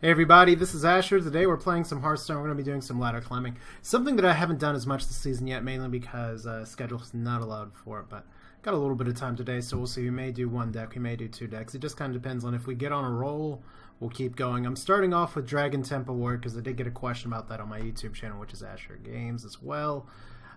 Hey everybody, this is Asher. Today we're playing some Hearthstone. We're going to be doing some ladder climbing. Something that I haven't done as much this season yet, mainly because schedule's not allowed for it, but got a little bit of time today, so we'll see. We may do one deck, we may do two decks. It just kind of depends on if we get on a roll, we'll keep going. I'm starting off with Dragon Temple Ward because I did get a question about that on my YouTube channel, which is Asher Games as well.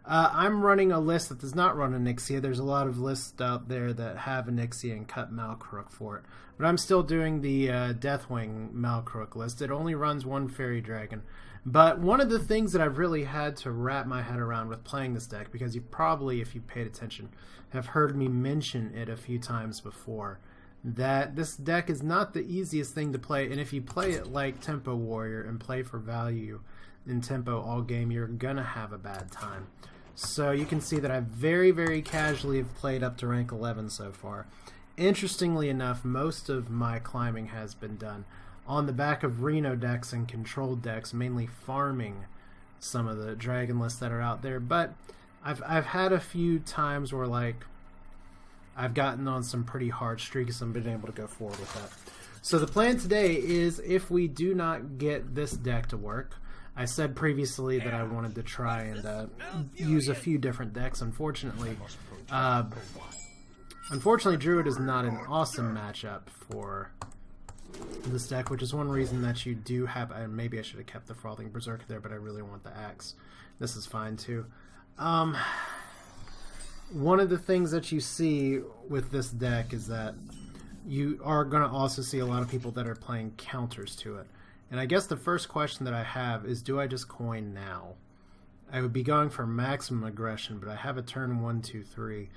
I'm running a list that does not run Onyxia. There's a lot of lists out there that have Onyxia and cut Malcrook for it. But I'm still doing the Deathwing Malcrook list. It only runs one Fairy Dragon. But one of the things that I've really had to wrap my head around with playing this deck, because you probably, if you paid attention, have heard me mention it a few times before, that this deck is not the easiest thing to play. And if you play it like Tempo Warrior and play for value in tempo all game, you're going to have a bad time. So you can see that I very, very casually have played up to rank 11 so far. Interestingly enough, most of my climbing has been done on the back of Reno decks and controlled decks, mainly farming some of the dragon lists that are out there. But I've had a few times where like I've gotten on some pretty hard streaks and been able to go forward with that. So the plan today is, if we do not get this deck to work, I said previously that I wanted to try and use a few different decks. Unfortunately, Druid is not an awesome matchup for this deck, which is one reason that you do have. And maybe I should have kept the Frothing Berserker there, but I really want the Axe. This is fine too. One of the things that you see with this deck is that you are going to also see a lot of people that are playing counters to it. And I guess the first question that I have is, do I just coin now? I would be going for maximum aggression, but I have a turn 1, 2, 3.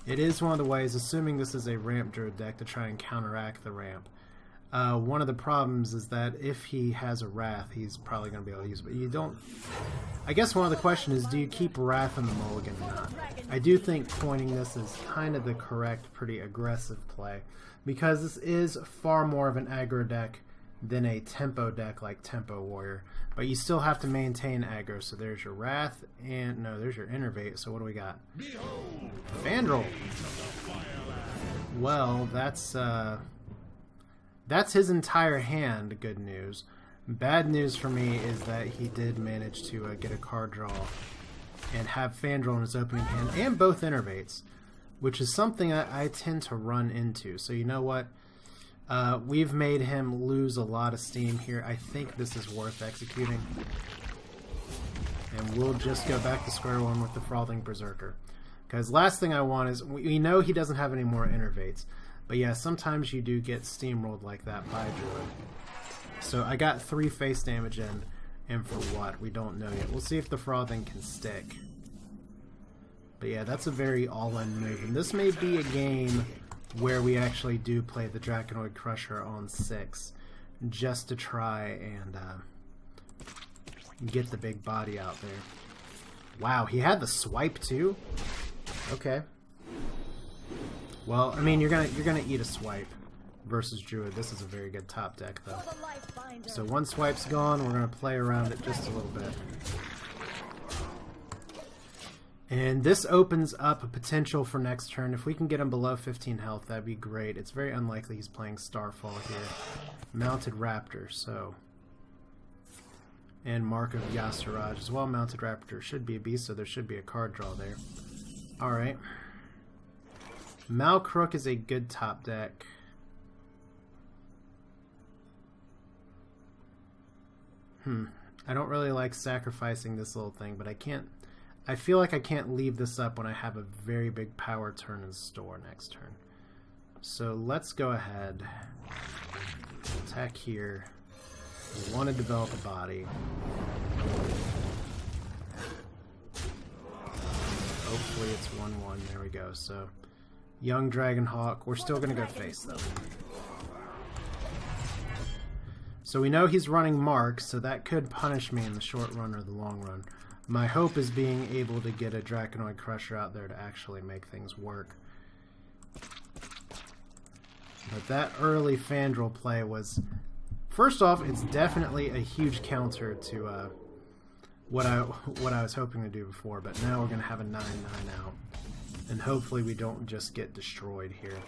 It is one of the ways, assuming this is a ramp Druid deck, to try and counteract the ramp. One of the problems is that if he has a Wrath, he's probably going to be able to use it. But you don't... I guess one of the questions is, do you keep Wrath in the mulligan or not? I do think coining this is kind of the correct, pretty aggressive play, because this is far more of an aggro deck than a tempo deck like Tempo Warrior. But you still have to maintain aggro. So there's your Wrath, and no, there's your Innervate. So what do we got? Vandal. Well, that's his entire hand, good news. Bad news for me is that he did manage to get a card draw and have Fandral in his opening hand, and both Innervates, which is something I tend to run into. So you know what? We've made him lose a lot of steam here. I think this is worth executing. And we'll just go back to square one with the Frothing Berserker. Because last thing I want is, we know he doesn't have any more Innervates. But yeah, sometimes you do get steamrolled like that by Druid. So I got 3 face damage in, and for what? We don't know yet. We'll see if the Frothing can stick. But yeah, that's a very all-in move. And this may be a game where we actually do play the Draconoid Crusher on 6, just to try and get the big body out there. Wow, he had the swipe too? Okay. Well, I mean, you're gonna eat a swipe versus Druid. This is a very good top deck, though. So one swipe's gone. We're gonna play around it just a little bit. And this opens up a potential for next turn. If we can get him below 15 health, that'd be great. It's very unlikely he's playing Starfall here. Mounted Raptor, so. And Mark of Yasiraj as well. Mounted Raptor should be a beast, so there should be a card draw there. Alright. Malcrook is a good top deck. I don't really like sacrificing this little thing, but I can't... I feel like I can't leave this up when I have a very big power turn in store next turn. So let's go ahead. Attack here. We want to develop a body. Hopefully it's 1-1. There we go. So, young Dragonhawk. We're still going to go face, though. So we know he's running Mark, so that could punish me in the short run or the long run. My hope is being able to get a Draconoid Crusher out there to actually make things work. But that early Fandral play was... First off, it's definitely a huge counter to what I was hoping to do before, but now we're going to have a 9-9 out. And hopefully we don't just get destroyed here.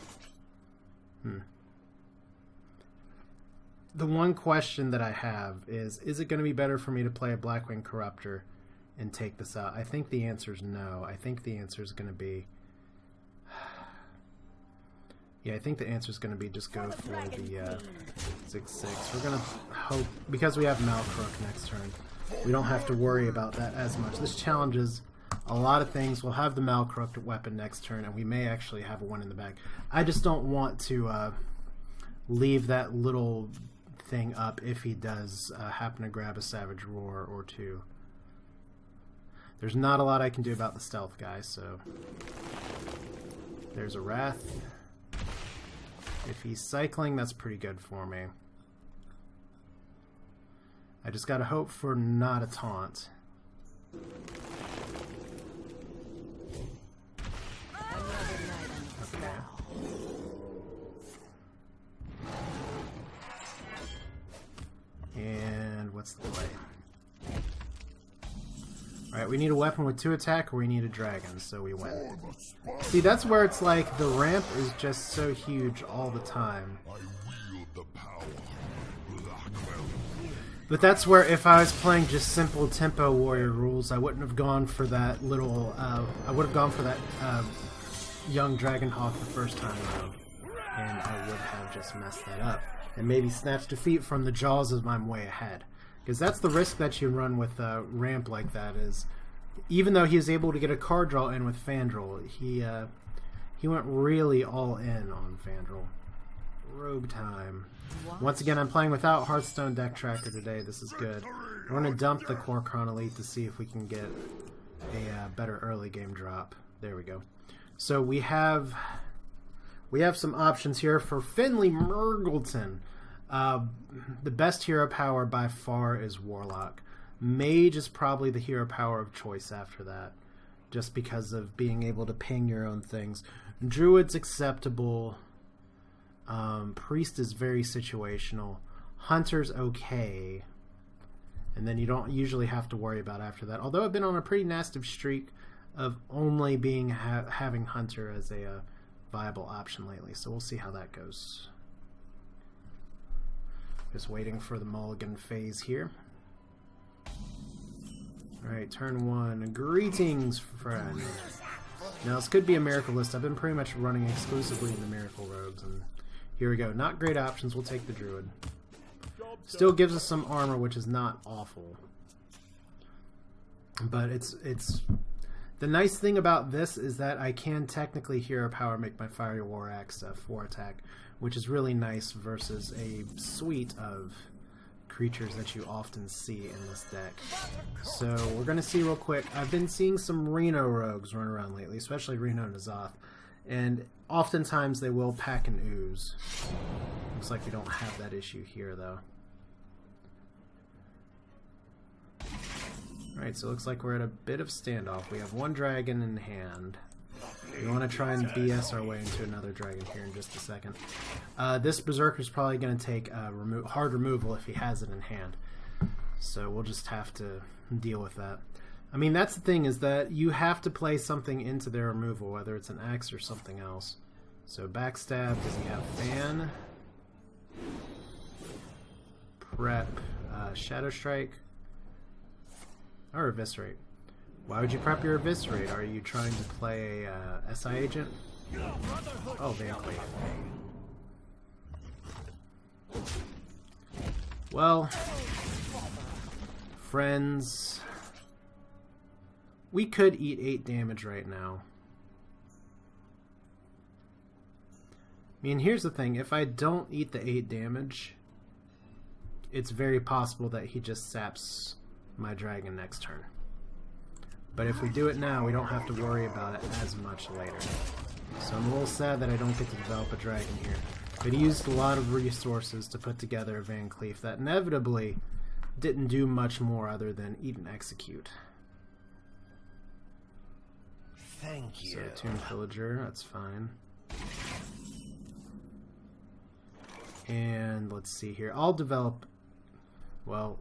The one question that I have is it going to be better for me to play a Blackwing Corruptor and take this out? I think the answer is no. I think the answer is going to be... Yeah, I think the answer is going to be just go for the 6/6. We're going to hope, because we have Malcrook next turn, we don't have to worry about that as much. This challenges a lot of things. We'll have the Malcrook weapon next turn, and we may actually have a one in the bag. I just don't want to leave that little thing up if he does happen to grab a Savage Roar or two. There's not a lot I can do about the stealth guy, so... There's a Wrath. If he's cycling, that's pretty good for me. I just gotta hope for not a taunt. Okay. And what's the play? Alright, we need a weapon with 2 attack, or we need a dragon, so we win. See, that's where it's like the ramp is just so huge all the time. But that's where if I was playing just simple tempo warrior rules, I wouldn't have gone for that little, I would have gone for that young Dragonhawk the first time around. And I would have just messed that up. And maybe snatched defeat from the jaws of I'm way ahead. Because that's the risk that you run with a ramp like that is, even though he was able to get a card draw in with Fandral, he went really all in on Fandral. Rogue time. Once again, I'm playing without Hearthstone deck tracker today. This is good. I want to dump the Kor'kron Elite to see if we can get a better early game drop. There we go. So we have some options here for Finley Murgleton. The best hero power by far is Warlock. Mage is probably the hero power of choice after that, just because of being able to ping your own things. Druid's acceptable. Priest is very situational. Hunter's okay. And then you don't usually have to worry about after that. Although I've been on a pretty nasty streak of only being having Hunter as a viable option lately. So we'll see how that goes. Just waiting for the mulligan phase here. Alright, turn 1. Greetings, friend. Now, this could be a Miracle list. I've been pretty much running exclusively in the Miracle Rogues, and here we go. Not great options. We'll take the Druid. Still gives us some armor, which is not awful. But it's the nice thing about this is that I can technically hero power make my Fiery War Axe 4 attack, which is really nice versus a suite of creatures that you often see in this deck. So we're going to see real quick. I've been seeing some Reno rogues run around lately, especially Reno N'Zoth, and oftentimes they will pack an ooze. Looks like we don't have that issue here, though. Alright, so it looks like we're at a bit of standoff. We have one dragon in hand. We want to try and BS our way into another dragon here in just a second. This Berserker's probably going to take hard removal if he has it in hand. So we'll just have to deal with that. I mean, that's the thing, is that you have to play something into their removal, whether it's an axe or something else. So Backstab, does he have Fan? Prep, Shadow Strike, or Eviscerate. Why would you prep your Eviscerate? Are you trying to play a SI agent? Oh, Vanquil. Well, friends, we could eat 8 damage right now. I mean, here's the thing. If I don't eat the 8 damage, it's very possible that he just saps my dragon next turn. But if we do it now, we don't have to worry about it as much later. So I'm a little sad that I don't get to develop a dragon here. But he used a lot of resources to put together a Van Cleef that inevitably didn't do much more other than eat and execute. Thank you. So Tomb Pillager, that's fine. And let's see here. I'll develop... Well...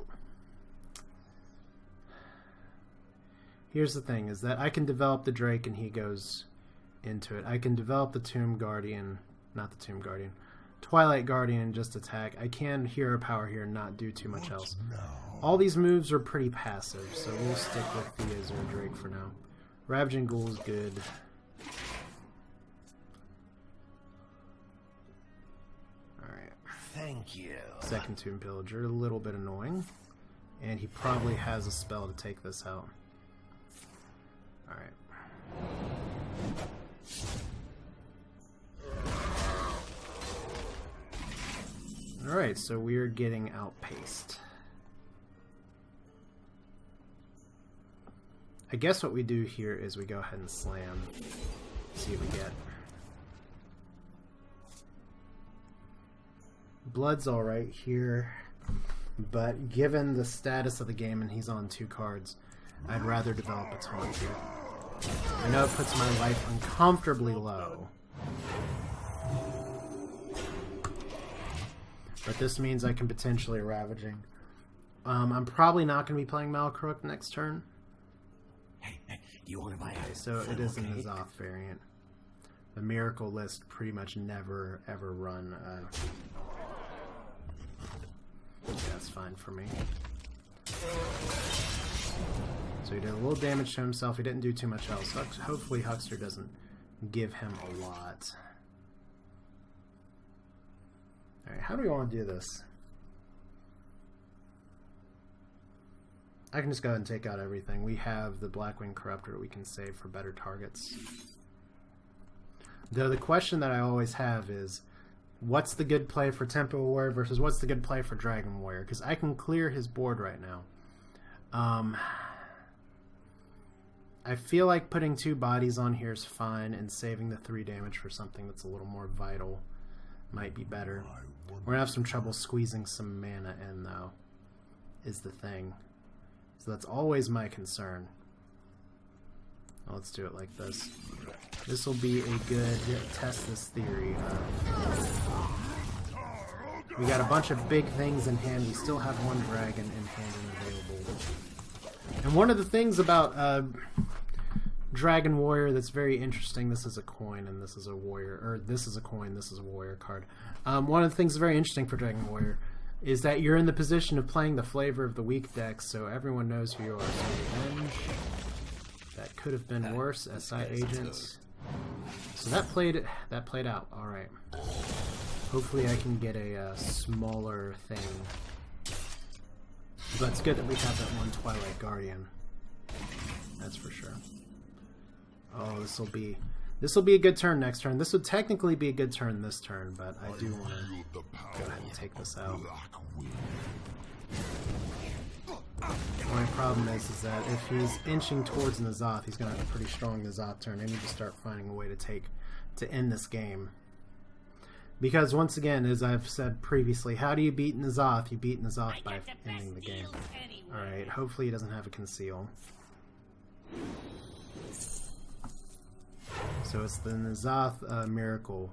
Here's the thing, is that I can develop the Drake and he goes into it. I can develop the Tomb Guardian, not the Tomb Guardian, Twilight Guardian and just attack. I can Hero Power here and not do too much else. All these moves are pretty passive, so we'll stick with the Azure Drake for now. Ravaging Ghoul is good. Alright. Thank you. Second Tomb Pillager, a little bit annoying. And he probably has a spell to take this out. Alright. Alright, so we're getting outpaced. I guess what we do here is we go ahead and slam. See what we get. Blood's alright here, but given the status of the game and he's on 2 cards, I'd rather develop a taunt here. I know it puts my life uncomfortably low, but this means I can potentially Ravaging. I'm probably not going to be playing Malcrook next turn. Hey, do you want to buy Okay, so it is an Azoth variant. The Miracle list pretty much never ever run. That's fine for me. So he did a little damage to himself. He didn't do too much else. Hopefully Huckster doesn't give him a lot. Alright, how do we want to do this? I can just go ahead and take out everything. We have the Blackwing Corruptor we can save for better targets. Though the question that I always have is, what's the good play for Tempo Warrior versus what's the good play for Dragon Warrior? Because I can clear his board right now. I feel like putting 2 bodies on here is fine, and saving the 3 damage for something that's a little more vital might be better. We're going to have some trouble squeezing some mana in, though, is the thing. So that's always my concern. Well, let's do it like this. This will be a good test this theory. We got a bunch of big things in hand. We still have 1 dragon in hand and available. And one of the things about Dragon Warrior that's very interesting, this is a coin and this is a warrior, or this is a coin, this is a warrior card. One of the things that's very interesting for Dragon Warrior is that you're in the position of playing the flavor of the weak deck, so everyone knows who you are. So Revenge, that could have been worse. SI Agents. So that played out. All right. Hopefully I can get a smaller thing. But it's good that we have that 1 Twilight Guardian. That's for sure. Oh, this will be a good turn next turn. This would technically be a good turn this turn, but I do want to go ahead and take this out. My problem is that if he's inching towards N'Zoth, he's going to have a pretty strong N'Zoth turn. I need to start finding a way to end this game. Because once again, as I've said previously, how do you beat N'Zoth? You beat N'Zoth by ending the game. Alright, hopefully he doesn't have a conceal. So it's the N'Zoth Miracle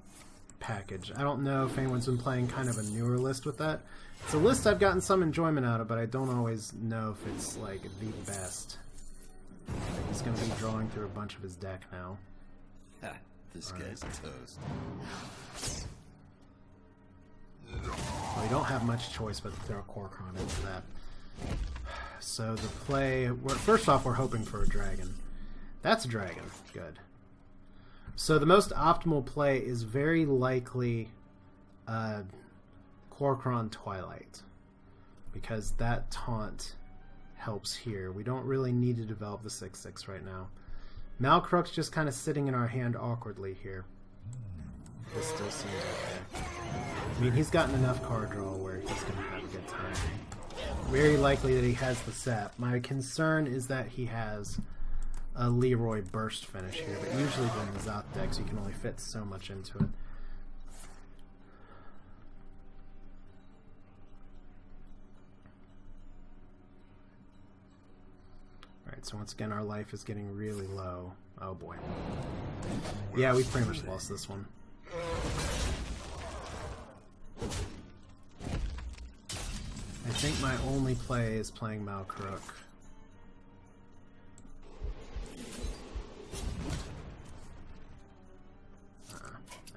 package. I don't know if anyone's been playing kind of a newer list with that. It's a list I've gotten some enjoyment out of, but I don't always know if it's like the best. He's going to be drawing through a bunch of his deck now. Ha, this guy's toast. Well, we don't have much choice but to throw a Korkron into that. So the play... First off, we're hoping for a dragon. That's a dragon. Good. So the most optimal play is very likely Korkron Twilight, because that taunt helps here. We don't really need to develop the 6/6 right now. Malcrook's just kind of sitting in our hand awkwardly here. This still seems okay. I mean, he's gotten enough card draw where he's going to have a good time. Very likely that he has the sap. My concern is that he has a Leroy burst finish here, but usually in the N'Zoth decks you can only fit so much into it. Alright, so once again our life is getting really low. Oh boy. Yeah, we pretty much lost this one. I think my only play is playing Malcrook.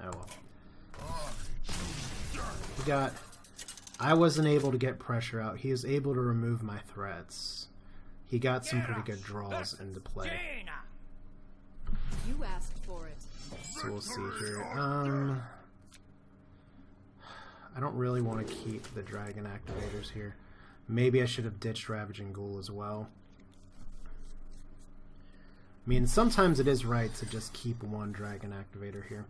Oh well. got... I wasn't able to get pressure out. He was able to remove my threats. He got some pretty good draws into play. You asked for it. So we'll see here. I don't really want to keep the dragon activators here. Maybe I should have ditched Ravaging Ghoul as well. I mean, sometimes it is right to just keep one dragon activator here.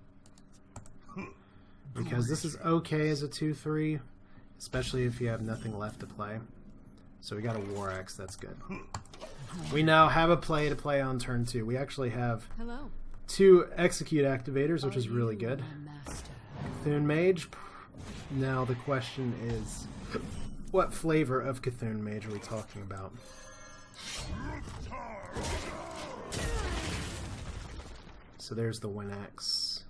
Because this is okay as a 2-3, especially if you have nothing left to play. So we got a War Axe, that's good. We now have a play to play on turn 2. We actually have 2 execute activators, which is really good. Cthulhu Mage. Now the question is, what flavor of Cthulhu Mage are we talking about? So there's the Win-X.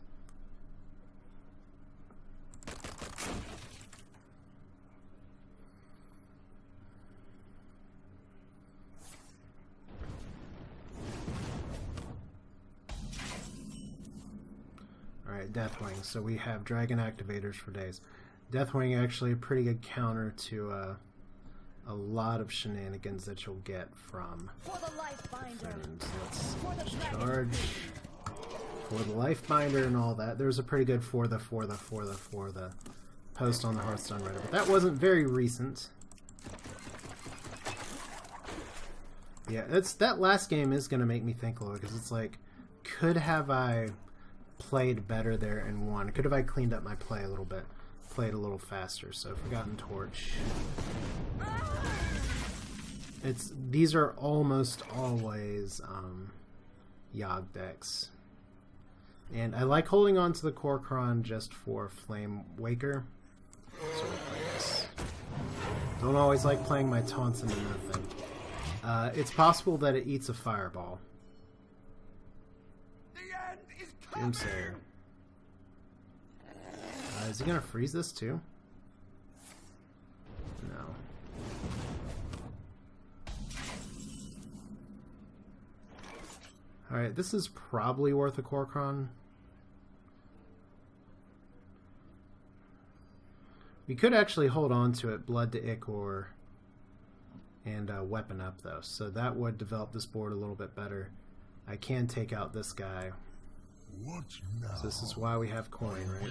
Alright, Deathwing. So we have dragon activators for days. Deathwing actually a pretty good counter to a lot of shenanigans that you'll get from Cthulhu. So let's charge for the Lifebinder and all that. There was a pretty good for the post on the Hearthstone Reddit, but that wasn't very recent. Yeah, that last game is going to make me think a little, because it's like, could have I played better there and won? Could have I cleaned up my play a little bit? Played a little faster? So Forgotten Torch. These are almost always Yogg decks. And I like holding on to the Kor'kron just for Flame Waker. So we'll play this. Don't always like playing my taunts into nothing. It's possible that it eats a fireball. Doomsayer. Is he gonna freeze this too? No. Alright, this is probably worth a Kor'kron. We could actually hold on to it, Blood to Ichor, and Weapon Up though, so that would develop this board a little bit better. I can take out this guy. What now? So this is why we have coin, right?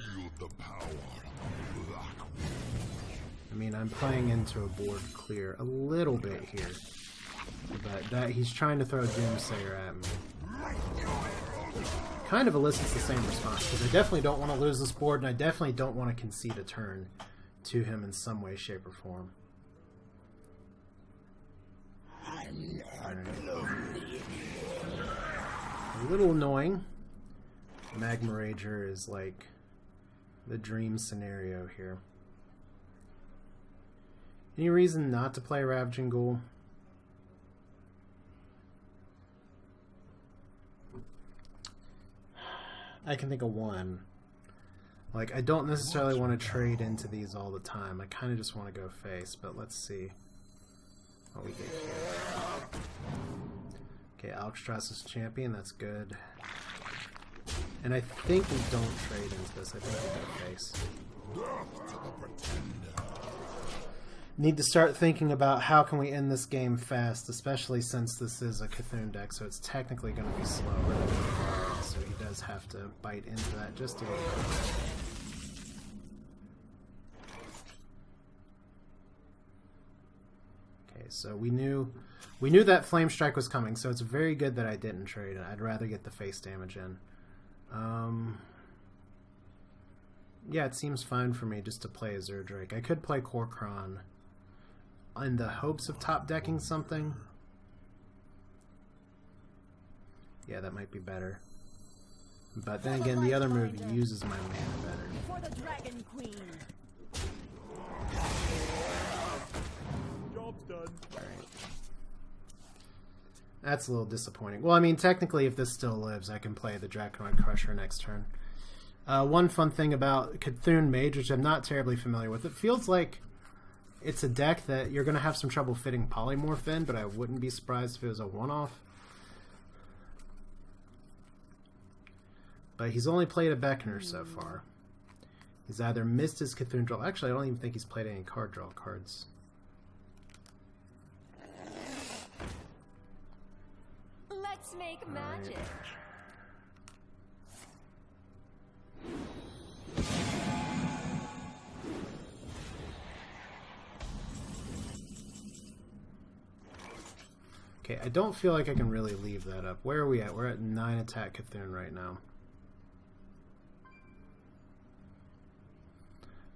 I mean, I'm playing into a board clear a little bit here, but that he's trying to throw Doomsayer at me. Kind of elicits the same response, because I definitely don't want to lose this board, and I definitely don't want to concede a turn to him in some way, shape, or form. Right. A little annoying. Magma Rager is like the dream scenario here. Any reason not to play Ravaging Ghoul? I can think of one. Like, I don't necessarily want to trade into these all the time. I kind of just want to go face, but let's see what we get here. Okay, Alcatraz is champion, that's good. And I think we don't trade into this. I think we go face. Need to start thinking about how can we end this game fast, especially since this is a Cthulhu deck, so it's technically going to be slower. So he does have to bite into that just a little bit. Okay, so we knew that Flame Strike was coming, so it's very good that I didn't trade it. I'd rather get the face damage in. Yeah, it seems fine for me just to play Azure Drake. I could play Kor'kron in the hopes of top decking something. Yeah, that might be better. But then again, the other move uses my mana better. For the Dragon Queen. Job's done. Alright. That's a little disappointing. Well, I mean, technically, if this still lives, I can play the Draconoid Crusher next turn. One fun thing about Cthulhu Mage, which I'm not terribly familiar with, it feels like it's a deck that you're going to have some trouble fitting Polymorph in, but I wouldn't be surprised if it was a one-off. But he's only played a Beckoner so far. He's either missed his Cthulhu draw. Actually, I don't even think he's played any card draw cards. Let's make magic. Okay, I don't feel like I can really leave that up. Where are we at? We're at 9 attack Cthulhu right now.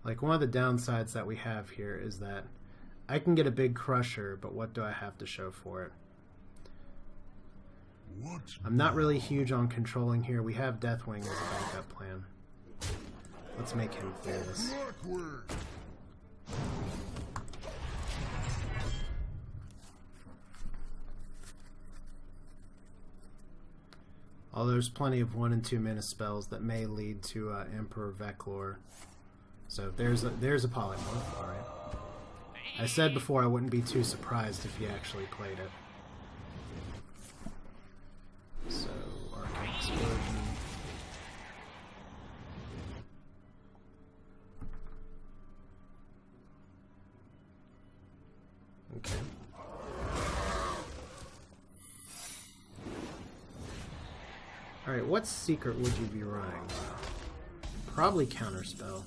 Like, one of the downsides that we have here is that I can get a big crusher, but what do I have to show for it? I'm not really huge on controlling here. We have Deathwing as a backup plan. Let's make him clear this. Although there's plenty of 1 and 2 mana spells that may lead to Emperor Veclor. So there's a polymorph. Alright. I said before I wouldn't be too surprised if he actually played it. So, Arcane Explosion. Okay. Alright, what secret would you be running? Probably Counterspell.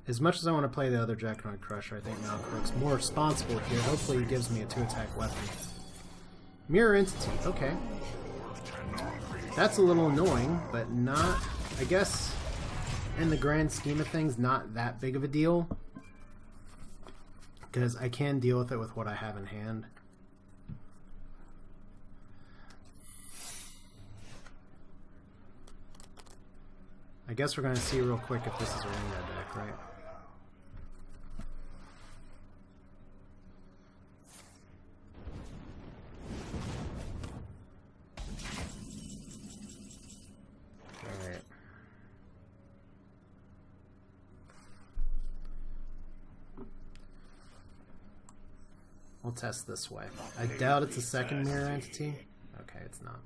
As much as I want to play the other Draconoid Crusher, I think Malcrook's more responsible here. Hopefully he gives me a 2-attack weapon. Mirror Entity, okay. That's a little annoying, but not, I guess, in the grand scheme of things, not that big of a deal. Because I can deal with it with what I have in hand. I guess we're going to see real quick if this is a Ringo deck, right? Alright. We'll test this way. I doubt it's a second mirror entity. Okay, it's not.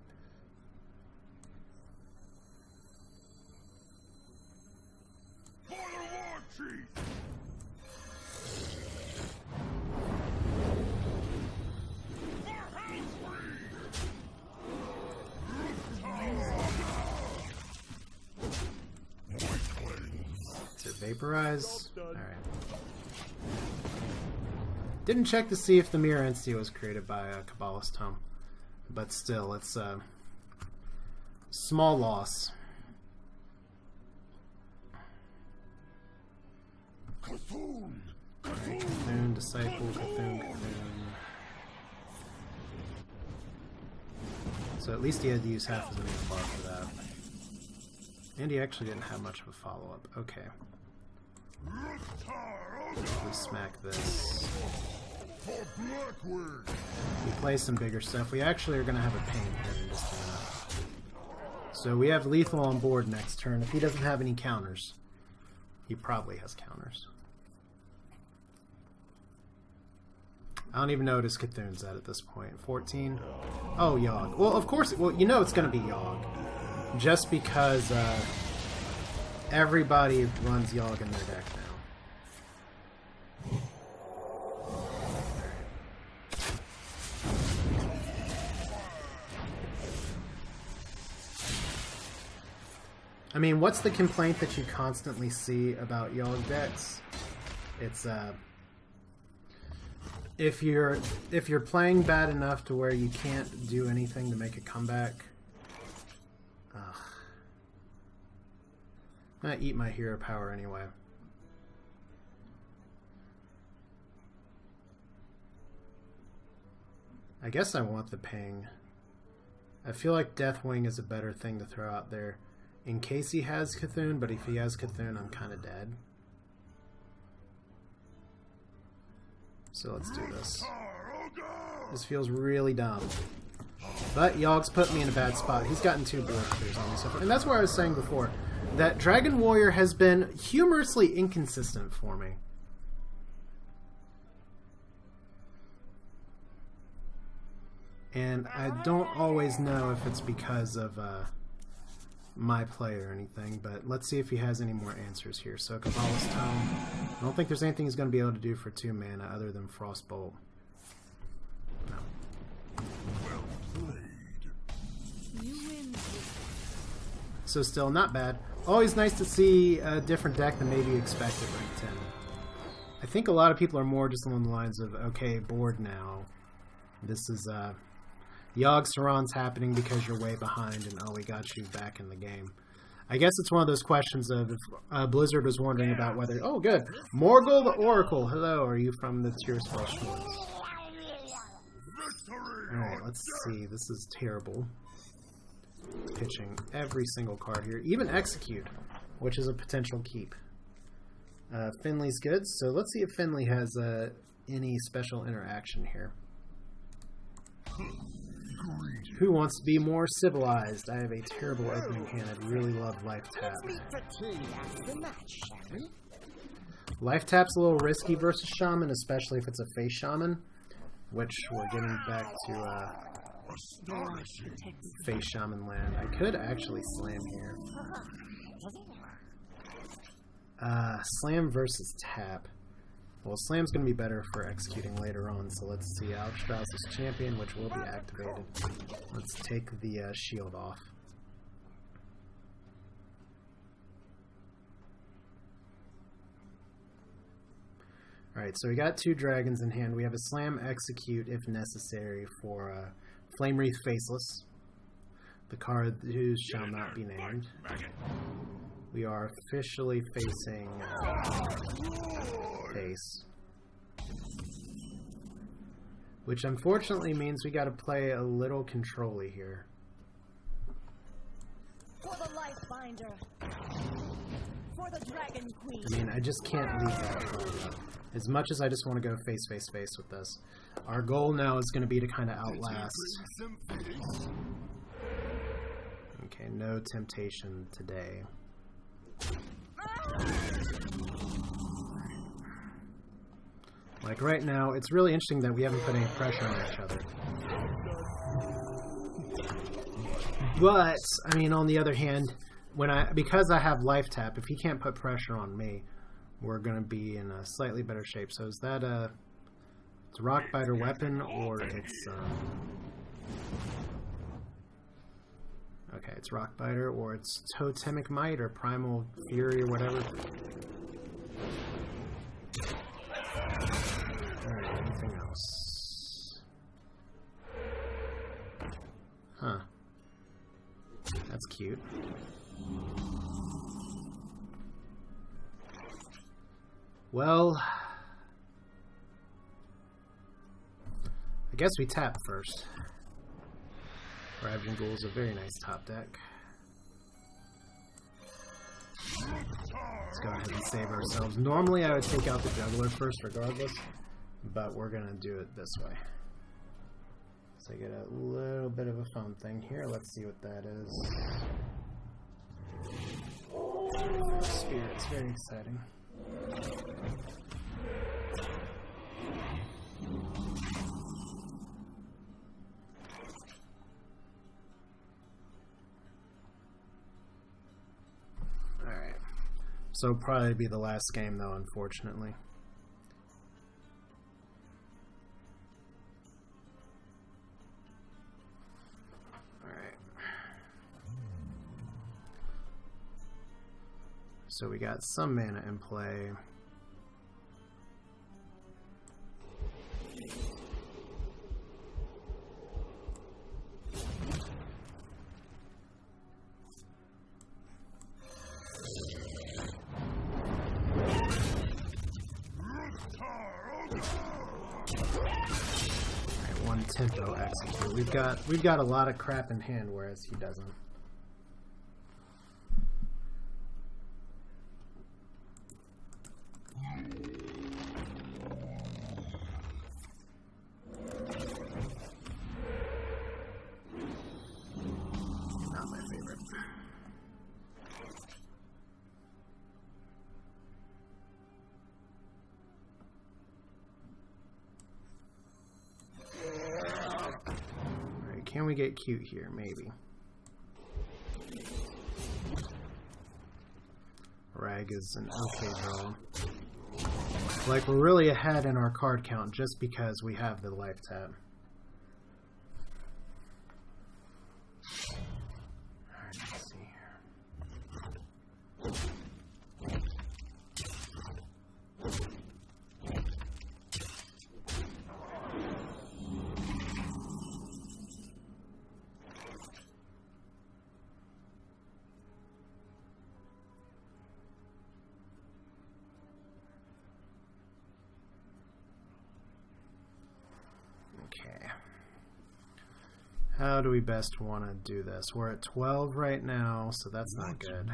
To vaporize. Alright. Didn't check to see if the mirror entity was created by Kabbalist Tome. But still, it's a small loss. Cthulhu, Disciple, Cthulhu. So at least he had to use half his mana bar for that. And he actually didn't have much of a follow-up. Okay. We smack this. We play some bigger stuff. We actually are going to have a pain here in just a minute. So we have lethal on board next turn. If he doesn't have any counters, he probably has counters. I don't even know what his Cthulhu's at this point. 14? Oh, Yogg. Well, of course, well, you know it's going to be Yogg. Just because everybody runs Yogg in their deck now. I mean, what's the complaint that you constantly see about Yogg decks? It's if you're playing bad enough to where you can't do anything to make a comeback. Ugh. I'm gonna eat my hero power anyway. I guess I want the ping. I feel like Deathwing is a better thing to throw out there in case he has Cthulhu, but if he has Cthulhu, I'm kind of dead. So let's do this. This feels really dumb. But Yogg's put me in a bad spot. He's gotten 2 board clears on me so far. And that's what I was saying before. That Dragon Warrior has been humorously inconsistent for me. And I don't always know if it's because of my play or anything, but let's see if he has any more answers here. So Kabbalah's Tome. I don't think there's anything he's going to be able to do for 2 mana other than Frostbolt. No. Well played. You win. So still not bad. Always nice to see a different deck than maybe you expected rank 10. I think a lot of people are more just along the lines of, okay, bored now. This is Yogg Saron's happening because you're way behind, and oh, we got you back in the game. I guess it's one of those questions of if Blizzard was wondering about whether... Oh, good. Morgul the Oracle. Hello, are you from the Tier Spell Schwartz? Alright, let's see. This is terrible. Pitching every single card here. Even Execute, which is a potential keep. Finley's good, so let's see if Finley has any special interaction here. Who wants to be more civilized? I have a terrible opening hand. I'd really love Life Tap. Life Tap's a little risky versus Shaman, especially if it's a face Shaman, which we're getting back to face Shaman land. I could actually slam here. Slam versus tap. Well, Slam's going to be better for executing later on, so let's see. Albatross's champion, which will be activated. Let's take the shield off. Alright, so we got 2 dragons in hand. We have a Slam Execute if necessary for Flame Wreath Faceless. The card who shall not be named. We are officially facing face. Which unfortunately means we gotta play a little control-y here. For the Life Binder. For the Dragon Queen. I mean, I just can't leave that card up. As much as I just want to go face, face, face with this. Our goal now is going to be to kind of outlast. Okay, no temptation today. Like right now, it's really interesting that we haven't put any pressure on each other. But, I mean, on the other hand, because I have Life Tap, if he can't put pressure on me, we're going to be in a slightly better shape. So is that it's a Rockbiter weapon, or it's okay, it's Rockbiter, or it's Totemic Might, or Primal Fury, or whatever. Alright, anything else? Huh. That's cute. Well, I guess we tap first. Ravaging Ghoul is a very nice top deck. Let's go ahead and save ourselves. Normally I would take out the Juggler first regardless, but we're going to do it this way. So I get a little bit of a fun thing here. Let's see what that is. Spirit's very exciting. Alright. So probably be the last game though, unfortunately. So we got some mana in play. Alright, 1 tempo execute. We've got a lot of crap in hand, whereas he doesn't. Can we get cute here? Maybe. Rag is an okay draw. Like, we're really ahead in our card count just because we have the life tap. Alright, let's see here. Okay. How do we best want to do this? We're at 12 right now, so that's not good.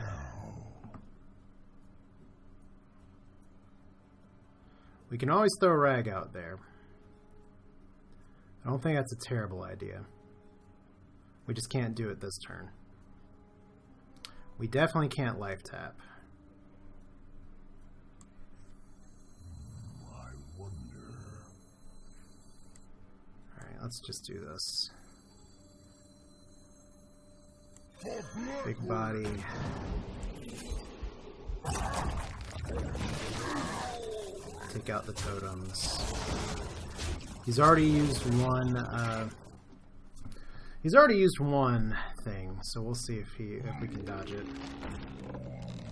We can always throw Rag out there. I don't think that's a terrible idea. We just can't do it this turn. We definitely can't life tap. I wonder. Alright, let's just do this. Big body. Take out the totems. He's already used one. He's already used one thing, so we'll see if we can dodge it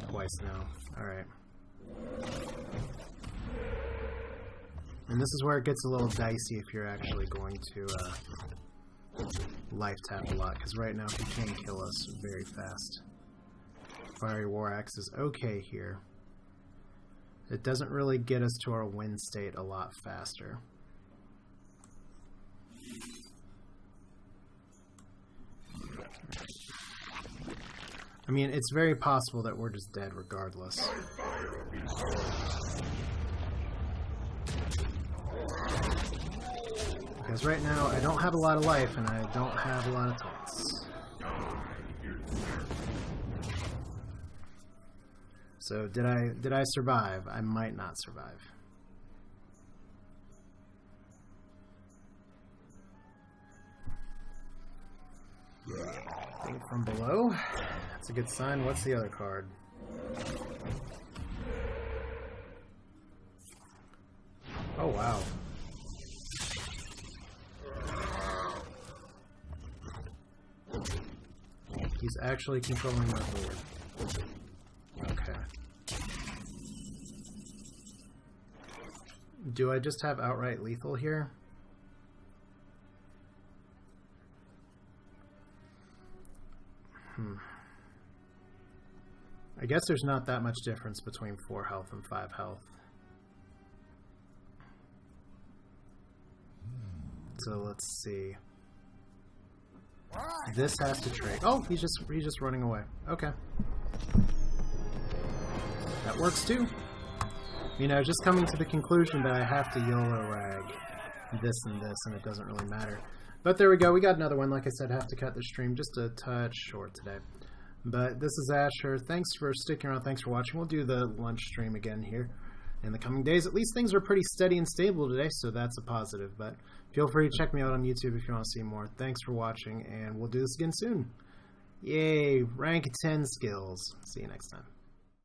twice now. All right. And this is where it gets a little dicey if you're actually going to life tap a lot, because right now he can kill us very fast. Fiery War Axe is okay here. It doesn't really get us to our win state a lot faster. I mean, it's very possible that we're just dead regardless. Because right now, I don't have a lot of life, and I don't have a lot of taunts. So, did I survive? I might not survive. Think from below. That's a good sign. What's the other card? Oh, wow. He's actually controlling my board. Okay. Do I just have outright lethal here? I guess there's not that much difference between 4 health and 5 health. So let's see. This has to trade. Oh, he's just running away. Okay. That works too. You know, just coming to the conclusion that I have to YOLO rag this and this, and it doesn't really matter. But there we go. We got another one. Like I said, have to cut the stream just a touch short today. But this is Asher. Thanks for sticking around. Thanks for watching. We'll do the lunch stream again here in the coming days. At least things are pretty steady and stable today, so that's a positive. But feel free to check me out on YouTube if you want to see more. Thanks for watching, and we'll do this again soon. Yay, rank 10 skills. See you next time.